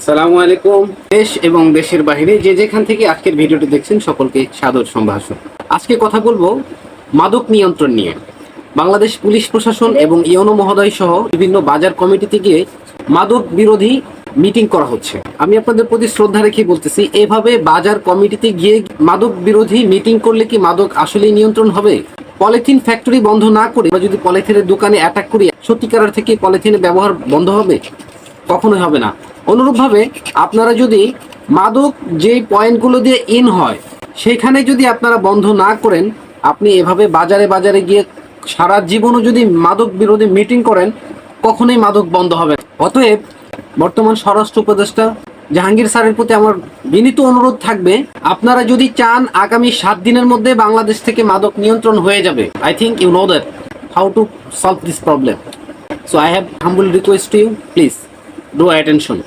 সালামু আলাইকুম। দেশ এবং দেশের বাইরে যে যেখান থেকে আজকের ভিডিওটি দেখছেন সকলকে সাদর সম্ভাষণ। আজকে কথা বলবো মাদক নিয়ন্ত্রণ নিয়ে। বাংলাদেশ পুলিশ প্রশাসন এবং ইওনো মহোদয় সহ বিভিন্ন বাজার কমিটিতে গিয়ে মাদক বিরোধী মিটিং করা হচ্ছে। আমি আপনাদের প্রতি শ্রদ্ধা রেখে বলতেছি, এভাবে বাজার কমিটিতে গিয়ে মাদক বিরোধী মিটিং করলে কি মাদক আসলেই নিয়ন্ত্রণ হবে? পলিথিন ফ্যাক্টরি বন্ধ না করে বা যদি পলিথিনের দোকানে অ্যাটাক করি, সত্যিকার থেকে পলিথিনের ব্যবহার বন্ধ হবে? কখনোই হবে না। অনুরূপভাবে আপনারা যদি মাদক যে পয়েন্টগুলো দিয়ে ইন হয় সেখানে যদি আপনারা বন্ধ না করেন, আপনি এভাবে বাজারে বাজারে গিয়ে সারা জীবনও যদি মাদক বিরোধী মিটিং করেন, কখনোই মাদক বন্ধ হবে না। অতএব বর্তমান স্বরাষ্ট্র উপদেষ্টা জাহাঙ্গীর স্যারের প্রতি আমার বিনীত অনুরোধ থাকবে, আপনারা যদি চান আগামী 7 দিনের মধ্যে বাংলাদেশ থেকে মাদক নিয়ন্ত্রণ হয়ে যাবে, I think you know that how to solve this problem. So I have humble request to you, please do attention.